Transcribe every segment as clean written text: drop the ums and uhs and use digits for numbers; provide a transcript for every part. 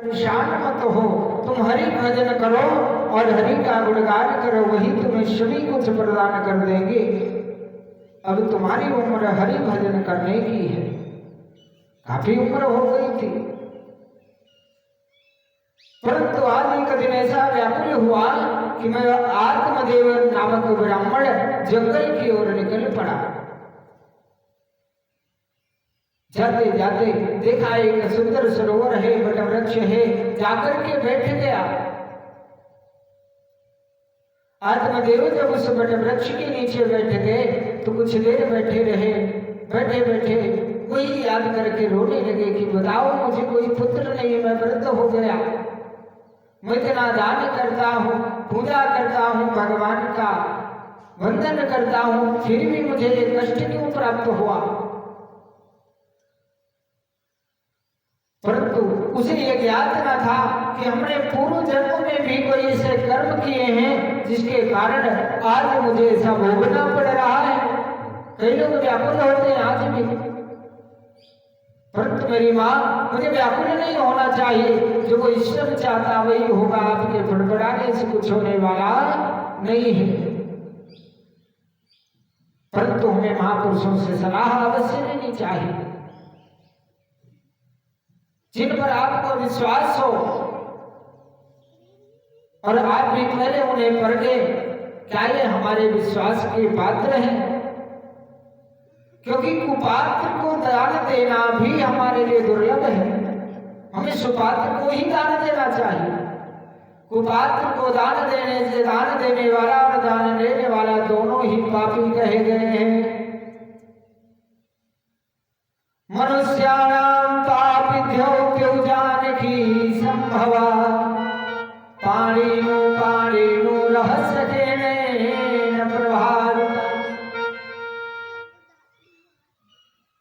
परेशान मत हो, तुम हरि भजन करो और हरि का गुणगान करो, वही तुम्हें सभी कुछ प्रदान कर देंगे। अब तुम्हारी उम्र हरि भजन करने की है, काफी उम्र हो गई थी, परंतु आज एक दिन ऐसा व्याकुल हुआ कि मैं आत्मदेव नामक ब्राह्मण जंगल की ओर निकल पड़ा। जाते जाते देखा एक सुंदर सरोवर है, बट वृक्ष है, जाकर के बैठ गया। आत्मदेव जब उस बट वृक्ष के नीचे बैठ गए तो कुछ देर बैठे रहे। बैठे बैठे वही याद करके रोने लगे कि बताओ, मुझे कोई पुत्र नहीं, मैं वृद्ध हो गया, मैं इतना दान करता हूँ, पूजा करता हूँ, भगवान का वंदन करता हूँ, फिर भी मुझे ये कष्ट क्यों प्राप्त हुआ। परंतु उसे यह ज्ञात न था कि हमने पूर्व जन्म में भी कोई ऐसे कर्म किए हैं जिसके कारण आज मुझे ऐसा भोगना पड़ रहा है। कई लोग व्याकुल होते हैं आज भी, परंतु मेरी माँ, मुझे व्याकुल नहीं होना चाहिए। जो कोई ईश्वर चाहता वही होगा, आपके बड़बड़ाने से कुछ होने वाला नहीं है। परंतु हमें महापुरुषों से सलाह अवश्य लेनी चाहिए, जिन पर आपको विश्वास हो और आप भी पहले उन्हें पढ़ गए, क्या ये हमारे विश्वास के पात्र हैं? क्योंकि कुपात्र को दान देना भी हमारे लिए दुर्लभ है, हमें सुपात्र को ही दान देना चाहिए। कुपात्र को दान देने से दान देने वाला और दान लेने वाला दोनों ही पापी कहे गए हैं। मनुष्याणां पापिभ्यो जानकी संभवा, पाणिनु पाणिनु रहस्यकेन प्रभाविता।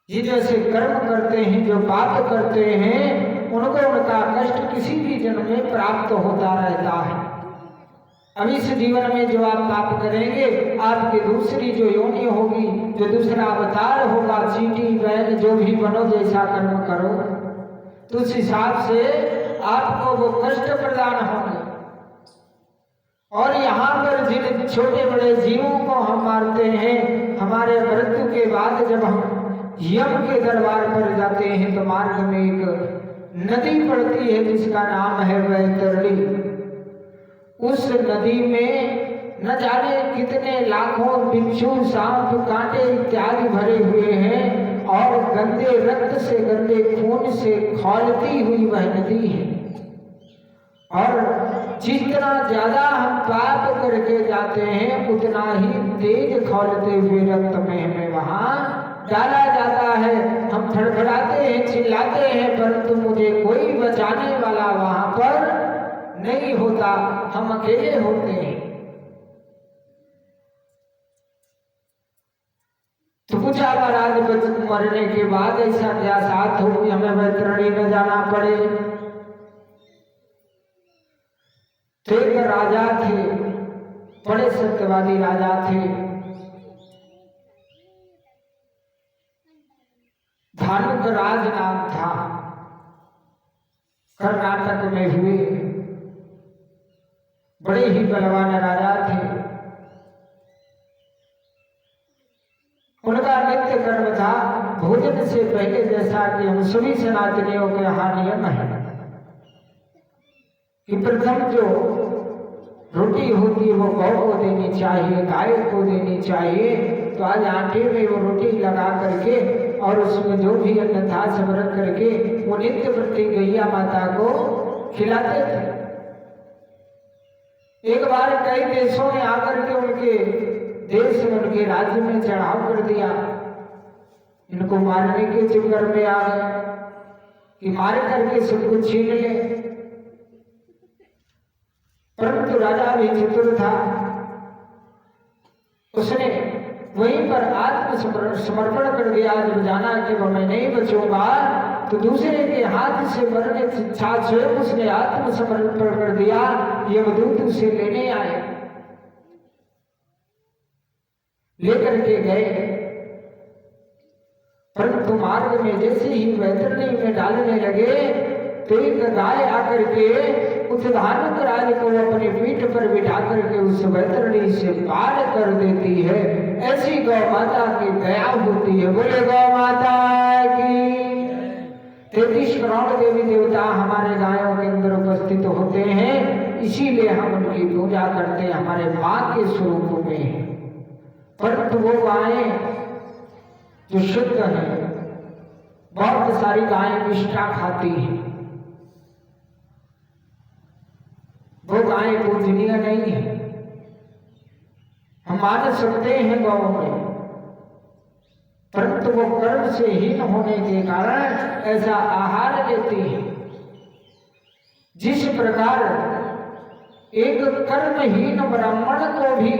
ये जैसे कर्म करते हैं, जो पाप करते हैं, उनको उनका कष्ट किसी भी जन्म में प्राप्त होता रहता है। अब इस जीवन में जो आप पाप करेंगे, आपकी दूसरी जो योनि होगी, जो दूसरा अवतार होगा, चींटी बैल जो भी बनो, जैसा कर्म करो, तो उस हिसाब से आपको वो कष्ट प्रदान होंगे। और यहाँ पर जिन छोटे बड़े जीवों को हम मारते हैं, हमारे मृत्यु के बाद जब हम यम के दरबार पर जाते हैं तो मार्ग में एक नदी पड़ती है जिसका नाम है वैतरणी। उस नदी में न जाने कितने लाखों बिच्छू, सांप, कांटे इत्यादि भरे हुए हैं और गंदे रक्त से, गंदे खून से खौलती हुई वह नदी है। और जितना ज्यादा हम पाप करके जाते हैं, उतना ही तेज खौलते हुए रक्त में हमें वहां डाला जाता है। हम फड़फड़ाते हैं, चिल्लाते हैं, परंतु मुझे कोई बचाने वाला वहां पर नहीं होता, हम अकेले होते हैं। तो पूछा महाराज, मरने के बाद ऐसा क्या साथ हो कि हमें वैतरणी में जाना पड़े? तो एक राजा थे, बड़े सत्यवादी राजा थे, धानुक राज नाम था, कर्नाटक में हुए बड़े ही बलवान राजा थे। उनका नित्य कर्म था भोजन से पहले, जैसा कि हम सभी सनातनियों के यहाँ नियम है कि प्रथम जो रोटी होती है वो गौ को देनी चाहिए, गाय को देनी चाहिए। तो आज आटे में वो रोटी लगा करके और उसमें जो भी अन्न था सब रख करके वो नित्य प्रति गैया माता को खिलाते थे। एक बार कई देशों ने आकर के उनके देश में, उनके राज्य में चढ़ाव कर दिया, इनको मारने के चक्कर में आ गए कि मार करके सबको छीन ले। परंतु राजा भी चतुर था, उसने वहीं पर आत्मसमर्पण कर दिया। जब जाना कि वह मैं नहीं बचूंगा, तो दूसरे के हाथ से मरने की इच्छा से उसने आत्मसमर्पण कर दिया। यमदूत उसे लेने आए, लेकर के गए, परंतु मार्ग में जैसे ही वैतरणी में डालने लगे तो एक गाय आकर करके उस धानुक राज को अपनी पीठ पर बिठा करके उस वैतरणी से पार कर देती है। ऐसी गौ माता की दया होती है। बोले गौ माता की। 33 करोड़ देवी देवता हमारे गायों के अंदर उपस्थित होते हैं, इसीलिए हम उनकी पूजा करते हैं, हमारे माँ के स्वरूप में। परंतु वो गायें जो शुद्ध है, बहुत सारी गायें विष्ठा खाती हैं, वो गायें पूजनीय नहीं है। हम मान सकते हैं गौ में, परंतु वो कर्म से हीन होने के कारण ऐसा आहार लेती है। जिस प्रकार एक कर्महीन ब्राह्मण को भी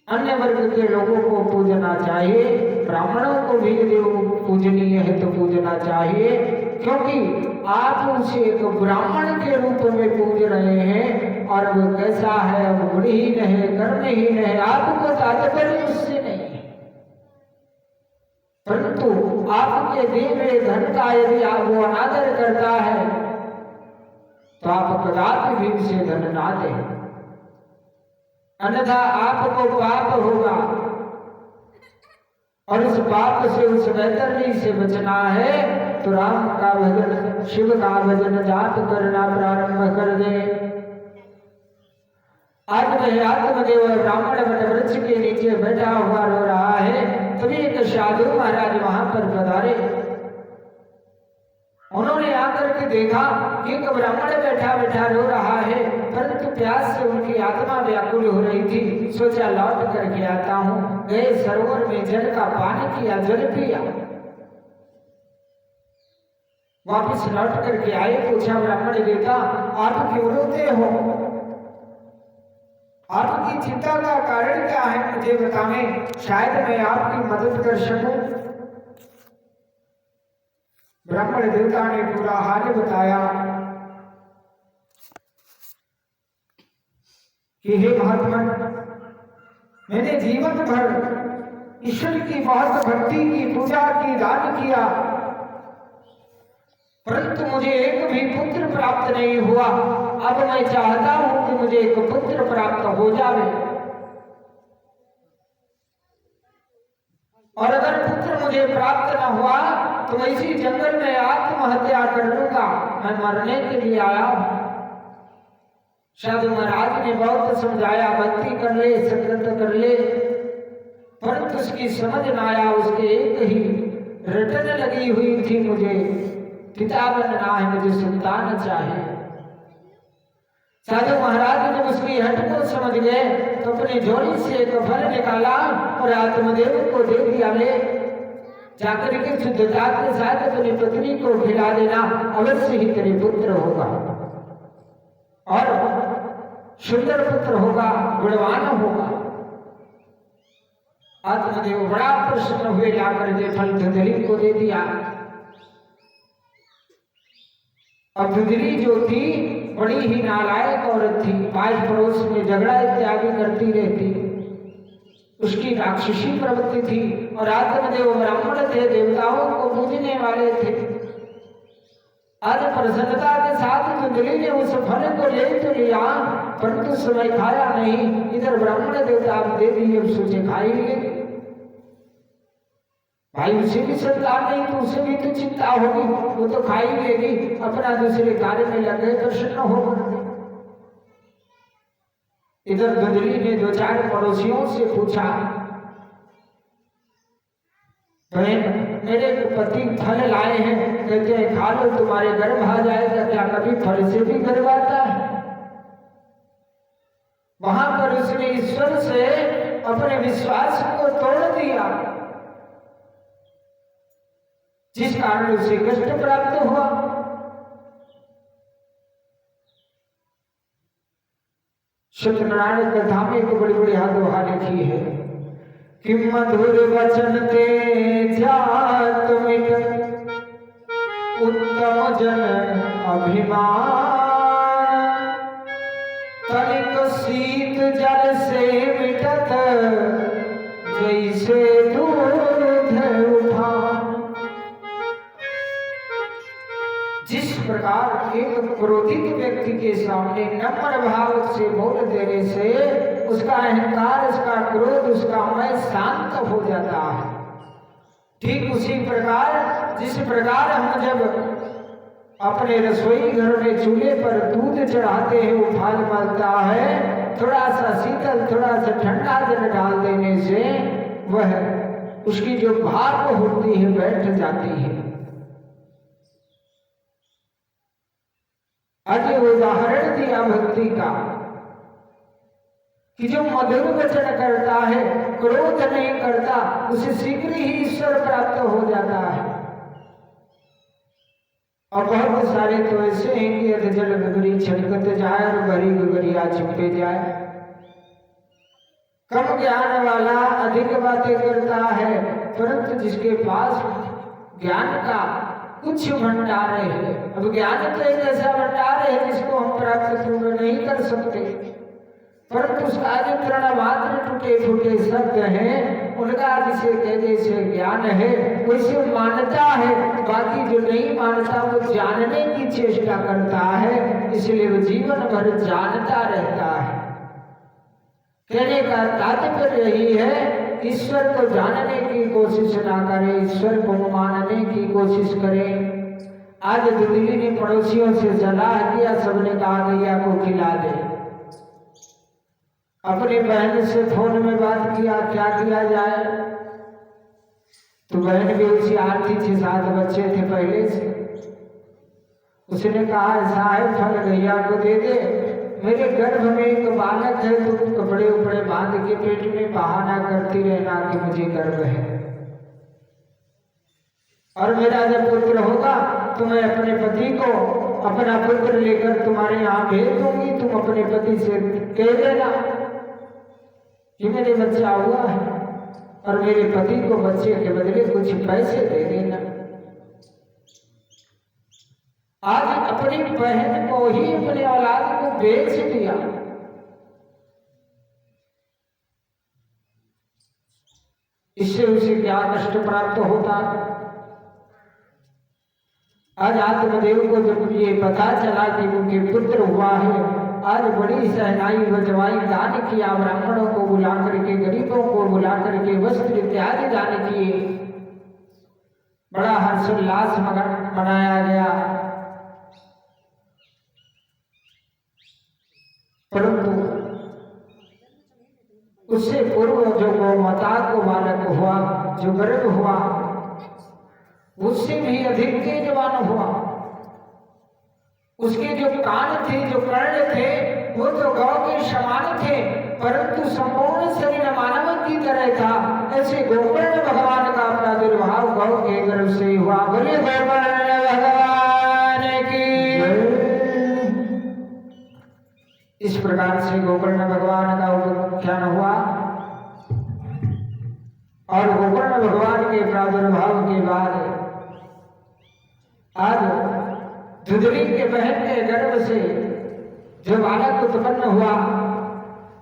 अन्य वर्ग के लोगों को पूजना चाहिए, ब्राह्मणों को भी यदि पूजनीय है तो पूजना चाहिए, क्योंकि आप उसे एक ब्राह्मण के रूप में पूज रहे हैं। और वो कैसा है, वो गुणहीन है, कर्महीन है, आपको तात्पर्य उससे नहीं है। परंतु आपके दिए हुए धन का यदि आप वो अनादर करता है तो आप कदापि भी उसे धन ना दें, अन्यथा आपको पाप होगा। और उस पाप से, उस वैतरणी से बचना है तो राम का भजन, शिव का भजन जाप करना प्रारंभ कर दे। आज वह आत्मदेव ब्राह्मण वट वृक्ष के नीचे बैठा हुआ रो रहा है, तभी एक साधु महाराज वहां पर पधारे। उन्होंने आकर के देखा कि एक ब्राह्मण बैठा बैठा रो रहा है, परंतु प्यास से उनकी आत्मा व्याकुल हो रही थी। सोचा लौट करके आता हूँ। गए सरोवर में जल का पान किया, जल पिया, वापिस लौट करके आए। पूछा ब्राह्मण देवता, आप क्यों रोते हो? आपकी चिंता का कारण क्या है, मुझे बताएं, शायद मैं आपकी मदद कर सकूं। ब्राह्मण देवता ने पूरा हाल बताया कि हे महात्मा, मैंने जीवन भर ईश्वर की बहुत भक्ति की, पूजा की, दान किया, परंतु मुझे एक भी पुत्र प्राप्त नहीं हुआ। अब मैं चाहता हूं कि मुझे एक पुत्र प्राप्त हो जावे, और अगर पुत्र मुझे प्राप्त न हुआ तो मैं इसी जंगल में आत्महत्या कर लूंगा। मैं मरने के लिए आया हूं। साधु महाराज ने बहुत समझाया, भक्ति कर ले, संकल्प कर ले, परंतु उसकी समझ न आया। उसके एक ही रटन लगी हुई थी, मुझे पिता बनना है, मुझे संतान चाहिए। साधु महाराज जब उसकी हट को समझ गए तो अपनी झोली से एक फल निकाला और आत्मदेव को दे दिया। ले जाकर के शुद्धता के साथ अपनी पत्नी को खिला देना, अवश्य ही तेरे पुत्र होगा और सुंदर पुत्र होगा, गुणवान होगा। आत्मदेव बड़ा प्रसन्न हुए, जाकर के फल धुंधली को दे दिया। अब धुंधली जो थी बड़ी ही नालायक औरत थी, पास पड़ोस में झगड़ा इत्यादि करती रहती, उसकी राक्षसी प्रवृत्ति थी। और आत्मदेव ब्राह्मण थे, देवताओं को पूजने वाले थे। आज प्रसन्नता के साथ धुंधली ने उस फल को ले तो लिया, परंतु समय खाया नहीं। इधर ब्राह्मण देवता आप दे दिए, अब सोचे खाएंगे भाई, उसे भी संतान नहीं तो उसे भी तो चिंता होगी, वो तो खा ही लेगी, अपना दूसरे कार्य में लगे, प्रसन्न होगा। इधर धुंधली ने 2-4 पड़ोसियों से पूछा, बहन मेरे पति फल लाए हैं, कहते हैं खा लो, तुम्हारे गर्भ आ जाएगा। क्या कभी फल से भी गर्भ आता है? वहां पर उसने ईश्वर से अपने विश्वास को तोड़ दिया, जिस कारण उसे कष्ट प्राप्त हुआ। सत्यनारायण कथा में एक बड़ी बड़ी दोहा लिखी है कि मधुर वचन ते जात मिट, उत्तम जन अभिमान, तनिक शीत जल से मिटत, जैसे दूध उफान। जिस प्रकार एक क्रोधित व्यक्ति के सामने नम्र भाव से बोल देने से उसका अहंकार, उसका क्रोध, उसका मैं शांत हो जाता है, ठीक उसी प्रकार जिस प्रकार हम जब अपने रसोई घर में चूल्हे पर दूध चढ़ाते हैं, उफान मलता है, थोड़ा सा शीतल थोड़ा सा ठंडा जल डाल देने से वह उसकी जो भाप होती है बैठ जाती है। आज उदाहरण दिया भक्ति का कि जो मधुर वचन करता है, क्रोध नहीं करता, उसे शीघ्र ही ईश्वर प्राप्त हो जाता है। और बहुत सारे तो ऐसे हैं कि अध जल गगरी छलकत जाए और भरी गगरिया छुपे जाए। कम ज्ञान वाला अधिक बातें करता है, परंतु जिसके पास ज्ञान का कुछ भंडार है, अब ज्ञान तो एक ऐसा भंडार है जिसको हम प्राप्त पूर्ण नहीं कर सकते, परंतु उसका जो तृण मात्र टूटे फूटे शब्द हैं उनका जिसे कहने से ज्ञान है वैसे मानता है, बाकी जो नहीं मानता वो जानने की चेष्टा करता है, इसलिए वो जीवन भर जानता रहता है। कहने का तात्पर्य यही है, ईश्वर को जानने की कोशिश ना करें, ईश्वर को मानने की कोशिश करें। आज दुदली ने पड़ोसियों से सलाह किया, सबने कहा गैया को खिला दे। अपनी बहन से फोन में बात किया, क्या किया जाए, तो बहन भी उसी आती 6-7 बच्चे थे पहले से। उसने कहा ऐसा है, फल गैया को दे दे, मेरे गर्भ में एक बालक है, तुम कपड़े उपड़े बांध के पेट में बहाना करती रहना कि मुझे गर्भ है, और मेरा जब पुत्र होगा तो मैं अपने पति को अपना पुत्र लेकर तुम्हारे यहाँ भेज दूंगी, तुम अपने पति से कह देना कि मेरे बच्चा हुआ है और मेरे पति को बच्चे के बदले कुछ पैसे दे देना। आज अपनी बहन को ही अपने औलाद को बेच दिया। इससे उसे क्या कष्ट प्राप्त होता। आज आत्मदेव को जब ये पता चला कि उनके पुत्र हुआ है, आज बड़ी सहनाई बजवाई दान किया, ब्राह्मणों को बुला करके, गरीबों को बुला करके वस्त्र इत्यादि दान किए, बड़ा हर्षोल्लास मनाया गया। परंतु उससे पूर्व जो गोमाता को बालक हुआ, जो गर्भ हुआ, उससे भी अधिक तेजवान हुआ। उसके जो कान थे, जो कर्ण थे, वो तो गौ के समान थे, परंतु संपूर्ण शरीर मानव की तरह था। ऐसे गोकर्ण भगवान का प्रादुर्भाव गौ के गर्भ से हुआ। बोले गोकर्ण भगवान की। इस प्रकार से गोकर्ण भगवान का उपाख्यान हुआ, और गोकर्ण भगवान के प्रादुर्भाव के बाद आज दुदली के बहन के गर्भ से जो बालक उत्पन्न हुआ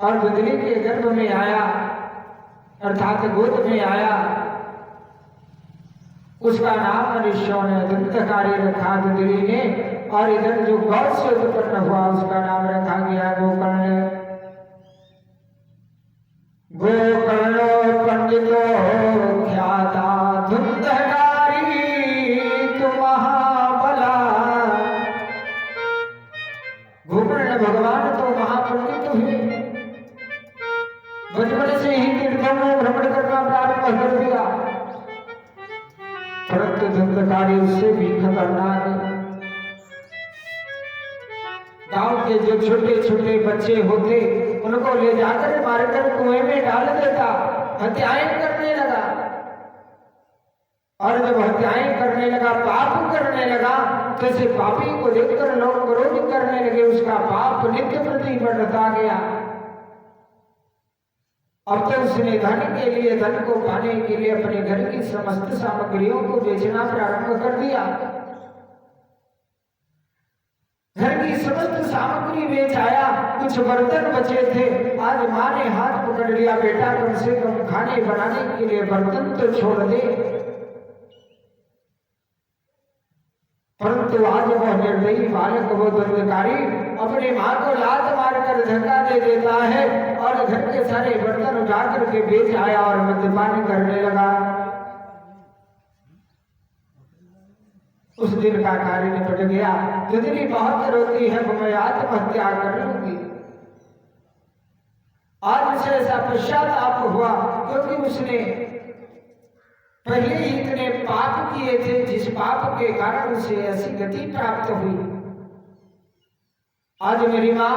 और दुदली के गर्भ में आया, अर्थात गोद में आया, उसका नाम मनुष्यों ने दंतकारी रखा दुदली ने, और इधर जो गौ से उत्पन्न हुआ उसका नाम रखा गया गोकर्ण। गोकर्णो पंडितो ख्याता धुंधकारी महाबला। गोकर्ण भगवान तो महापंडित हुए, बचपन से ही तीर्थों में भ्रमण करना प्रारंभ कर दिया, परंतु धुंधकारी उससे भी खतरनाक। गांव के जो छोटे छोटे बच्चे होते उनको ले जाकर मारकर कुएं में डाल देता, हत्याएं करने लगा, और जब हत्याएं करने लगा, पाप करने लगा, तो ऐसे पापी को देखकर लोग क्रोध करने लगे, उसका पाप नित्य प्रति बढ़ता गया। अब तो उसने धन के लिए, धन को पाने के लिए अपने घर की समस्त सामग्रियों को बेचना प्रारंभ कर दिया। घर की समस्त सामग्री बेच आया, कुछ बर्तन बचे थे, आज माँ ने हाथ पकड़ लिया, बेटा कम से कम खाने बनाने के लिए बर्तन तो छोड़ दे। परंतु आज वह निर्दयी बालक वो धुंधकारी अपनी माँ को लात मारकर धक्का दे देता है और घर के सारे बर्तन उठा करके बेच आया और मद्यपान करने लगा। उस दिन का कार्य निपट गया। धुंधली बहुत रोती है, वो मैं आत्महत्या कर लूंगी। आज उसे ऐसा पश्चाताप हुआ क्योंकि उसने पहले ही इतने पाप किए थे, जिस पाप के कारण उसे ऐसी गति प्राप्त हुई। आज मेरी मां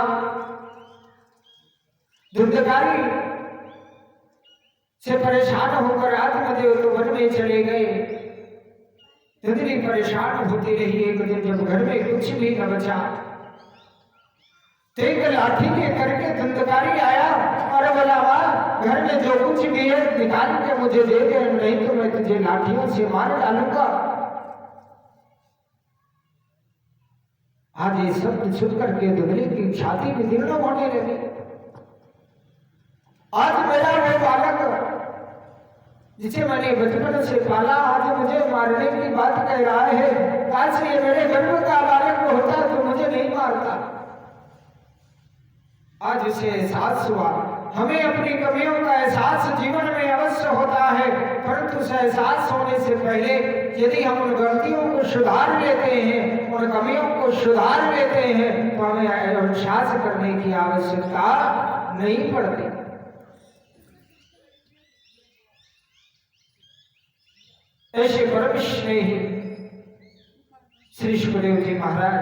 धुंधकारी से परेशान होकर आत्मदेव तो वन में चले गए। धुंधली परेशान होती रही। एक दिन जब घर में कुछ भी न बचा, तो एक लाठी के करके धुंधकारी आया और बोला, वाह, घर में जो कुछ भी है निकाल के मुझे दे दे, नहीं तो मैं तुझे लाठियों से मार डालूंगा। आज ये सब सुन करके धुंधली की छाती में दीर्ण होने लगी। आज मेरा वो बालक जिसे मैंने बचपन से पाला आज मुझे मारने की बात कह रहा है। आज ये मेरे गर्भ का बालक होता तो मुझे नहीं मारता। आज उसे एहसास हुआ। हमें अपनी कमियों का एहसास जीवन में अवश्य होता है, परंतु उस एहसास होने से पहले यदि हम उन गलतियों को सुधार लेते हैं, उन कमियों को सुधार लेते हैं, तो हमें अनुशासन करने की आवश्यकता नहीं पड़ती। ऐसे परम स्नेही श्री सुखदेव जी महाराज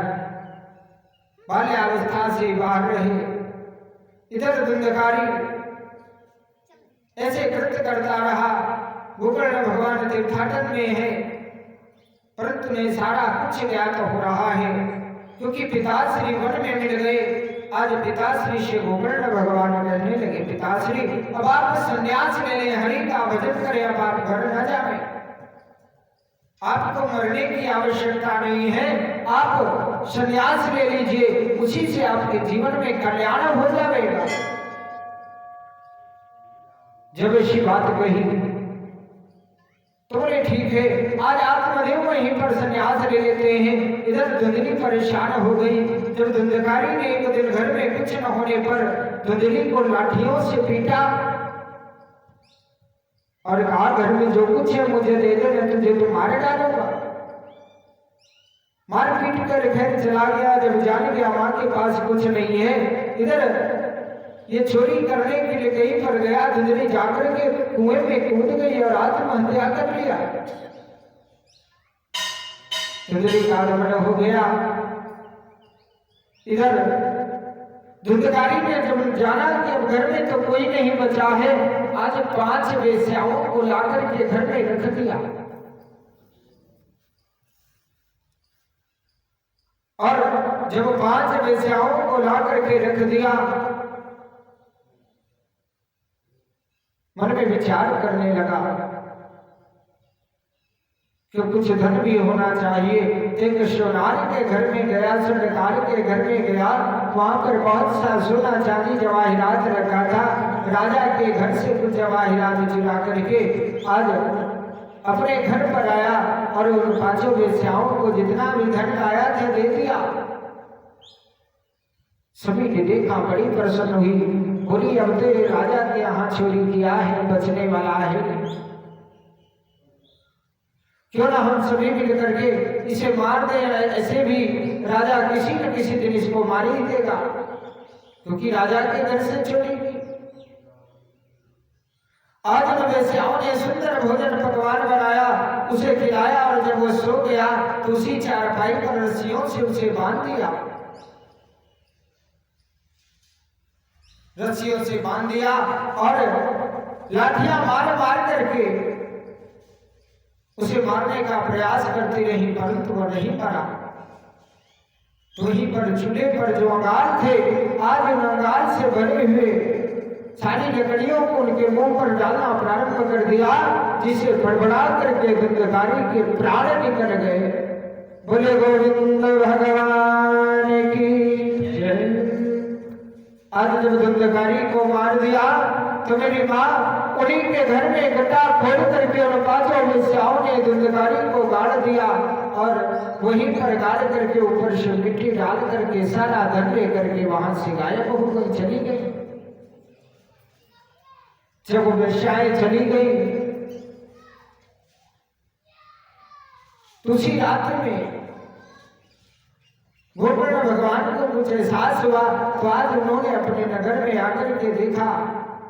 बाल्यावस्था से बाहर रहे। इधर धुंधकारी ऐसे कृत्य करता रहा। गोकर्ण भगवान तीर्थाटन में है, परंतु ने सारा कुछ ज्ञात हो रहा है क्योंकि पिताश्री वन में मिल गए। आज पिताश्री से गोकर्ण भगवान कहने लगे, पिताश्री अब आप संन्यास ले लें, हरि का भजन करें, अब आप घर न जाएं। आपको मरने की आवश्यकता नहीं है, आप संन्यास ले लीजिए, उसी से आपके जीवन में कल्याण हो जाएगा। जब ऐसी बात कही तो बोले, ठीक है, आज आत्मदेव वहीं पर संन्यास ले लेते हैं। इधर धुंधली परेशान हो गई। जब धुंधकारी ने एक दिन घर में कुछ न होने पर धुंधली को लाठियों से पीटा और कहा, घर में जो कुछ है मुझे दे दे, मैं तुझे तो मार डालूंगा। मार पीट कर घर चला गया। जब जान गया मां के पास कुछ नहीं है, इधर ये चोरी करने के लिए कहीं पर गया। धुंधली जाकर के कुएं में कूद गई और आत्महत्या कर लिया। धुंधली का दमन हो गया। इधर धुंधकारी ने जब जाना कि अब घर में तो कोई नहीं बचा है, आज 5 वेश्याओं को लाकर के घर में रख दिया और जब 5 वेश्याओं को लाकर के रख दिया, मन में विचार करने लगा कि कुछ धन भी होना चाहिए। एक सोनार के घर में गया, स्वर्णकार के घर में गया, वहां पर बहुत सा सोना चांदी जवाहिरात रखा था। राजा के घर से कुछ जवाहिरात चुरा करके आज अपने घर पर आया और उन 5 वेश्याओं को जितना भी धन आया था दे दिया। सभी ने देखा, बड़ी प्रसन्न हुई। बोली, अब तो राजा के यहाँ चोरी किया है, बचने वाला है, क्यों ना हम सभी मिल करके इसे मार दें। ऐसे भी राजा किसी न किसी दिन इसको मार ही देगा, क्योंकि राजा के घर से चोरी की। आज उन वेश्याओं ने सुंदर भोजन पकवान बनाया, उसे खिलाया और जब वो सो गया तो उसी चारपाई पर रस्सियों से उसे बांध दिया। रस्सियों से बांध दिया और लाठियां मार मार करके उसे मारने का प्रयास करती रही, परंतु वह नहीं मरा। तो वहीं पर चूल्हे पर जो अंगार थे, आज उन अंगार से भरे हुए सारी लकड़ियों को उनके मुंह पर डालना प्रारंभ कर दिया, जिसे बड़बड़ा करके धुंधकारी के प्राण निकल गए। बोले गोविंद भगवान की जय। आज जब धुंधकारी को मार दिया तो मेरी माँ उन्हीं के घर में गड्ढा खोद करके उन 5 वेश्याओं ने धुंधकारी को गाड़ दिया। और वहीं पर गाड़ करके ऊपर से मिट्टी डाल करके सारा धन लेकर के वहां से गायब हो गई, चली गई। जब वो वेश्याएं चली गई तो उसी रात्रि में गोकर्ण भगवान को कुछ एहसास हुआ, तो आज उन्होंने अपने नगर में आकर के देखा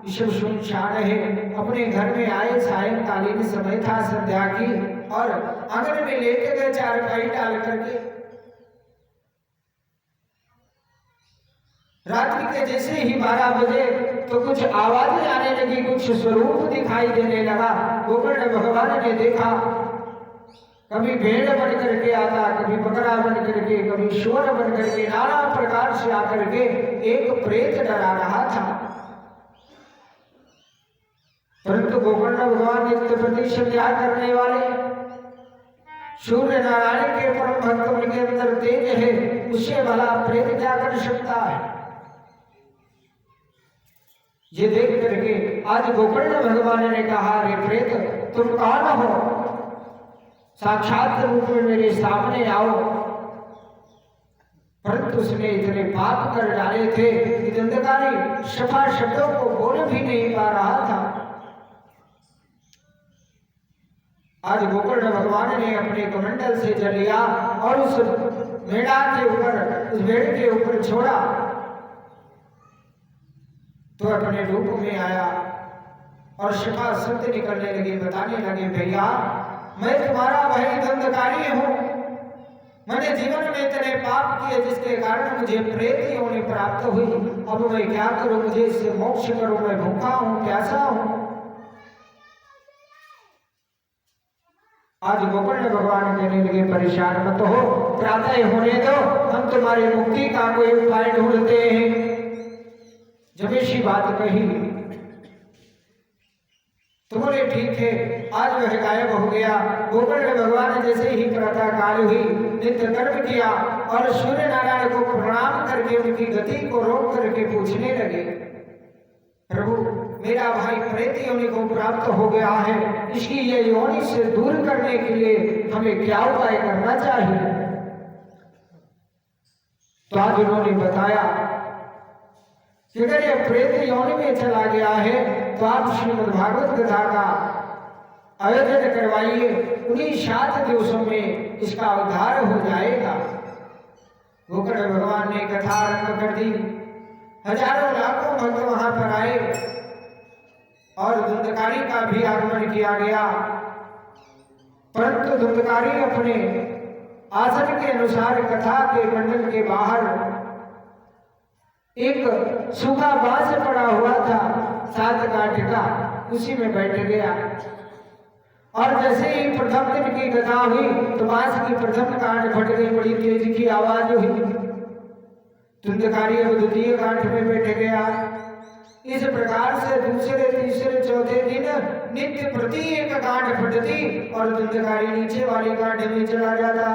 ईश्वर सुनसान है। अपने घर में आए, सायंकालीन समय था, संध्या की, और आंगन में लेटे गए चारपाई डाल करके। रात्रि के जैसे ही 12 बजे तो कुछ आवाजें आने लगी, कुछ स्वरूप दिखाई देने लगा। गोकर्ण भगवान ने देखा, कभी भेड़ बन करके आता, कभी बकरा बन करके, कभी शुअर बन करके, नाना प्रकार से आकर के एक प्रेत डरा रहा था। परंतु गोकर्ण भगवान नित्य प्रति संध्या करने वाले सूर्य नारायण के परम भक्त, उनके अंदर तेज है, उससे भला प्रेत क्या कर सकता है। ये देख करके आज गोकर्ण भगवान ने कहा, रे प्रेत तुम कौन हो, साक्षात रूप में मेरे सामने आओ। परंतु उसने इतने पाप कर डाले थे कि दंडकारी सफा शब्दों को बोल भी नहीं पा रहा था। आज गोकर्ण भगवान ने अपने कमंडल से जल लिया और उस मेढ़ा के ऊपर, उस भेड़ के ऊपर छोड़ा, तो अपने रूप में आया और सफा सत्य निकलने लगे, बताने लगे, भैया मैं तुम्हारा भाई दंडकारी हूं। मैंने जीवन में इतने पाप किए जिसके कारण मुझे प्रेत योनि प्राप्त हुई। अब मैं क्या करूं, मुझे इससे मोक्ष करो, मैं भूखा हूं, प्यासा हूं। आज गोकर्ण भगवान कहने लगे, परेशान मत हो, प्रातः होने दो, हम तुम्हारी मुक्ति का कोई उपाय ढूंढते हैं। जब ऐसी बात कही तो बोले ठीक है। आज वह गायब हो गया। गोकर्ण भगवान जैसे ही प्रातः काल हुई, नित्य कर्म किया और सूर्य नारायण को प्रणाम करके उनकी गति को रोक करके पूछने लगे, प्रभु मेरा भाई प्रेत योनि को प्राप्त हो गया है, इसकी ये योनि से दूर करने के लिए हमें क्या उपाय करना चाहिए। तो आज उन्होंने बताया कि अगर ये प्रेत योनि में चला गया है तो आप श्रीमद् भागवत कथा का आयोजन करवाइए, उन्हीं 7 दिवसों में इसका उद्धार हो जाएगा। गोकर्ण भगवान ने कथा आरंभ कर दी। हजारों लाखों भक्त वहां पर आए और धुंधकारी का भी आगमन किया गया। परंतु धुंधकारी अपने आसन के अनुसार कथा के मंडल के बाहर एक सूखा बांस पड़ा हुआ था 7 काठ का, उसी में बैठ गया। और जैसे ही प्रथम दिन की कथा हुई तो बांस की प्रथम काठ फट गई, बड़ी तेज की आवाज हुई। धुंधकारी अब द्वितीय काठ में बैठ गया। इस प्रकार से दूसरे, तीसरे, चौथे दिन नित्य प्रति एक काठ फटती और धुंधकारी नीचे वाली काठ में चला जाता।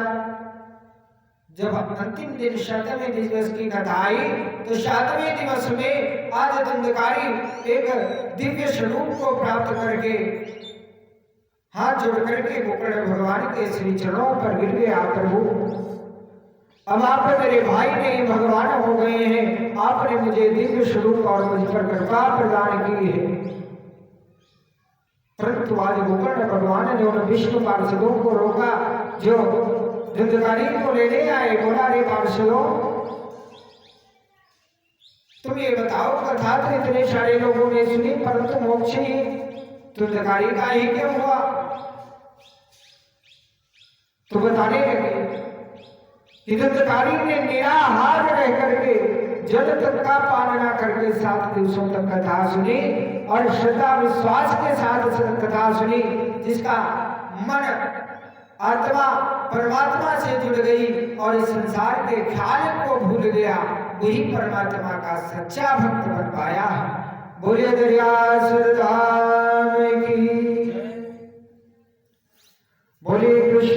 जब अंतिम दिन 7वें दिवस की कथा आई तो 7वें दिवस में आज धुंधकारी एक दिव्य स्वरूप को प्राप्त करके हाथ जोड़ करके गोकर्ण भगवान के श्री चरणों पर गिर गया, प्रभु अब आप मेरे भाई नहीं भगवान हो गए हैं, आपने मुझे दिव्य स्वरूप और मुझ पर कृपा प्रदान की है। परंतु आज गोकर्ण भगवान ने उन विष्णु पार्षदों को रोका जो धुंधकारी को लेने आए। बोला, रे पार्षदों तुम ये बताओ, कथा तो इतने सारे लोगों ने सुनी परंतु मोक्ष ही धुंधकारी का ही क्यों हुआ। तो बताने लगे कि धुंधकारी ने निराहार रह करके जल तक का पान न करके 7 दिवसों तक कथा सुनी और श्रद्धा विश्वास के साथ कथा सुनी, जिसका मन आत्मा परमात्मा से जुड़ गई और इस संसार के ख्याल को भूल गया, वही परमात्मा का सच्चा भक्त बन पाया। बोले दरिया सुरधाम की, बोले कृष्ण।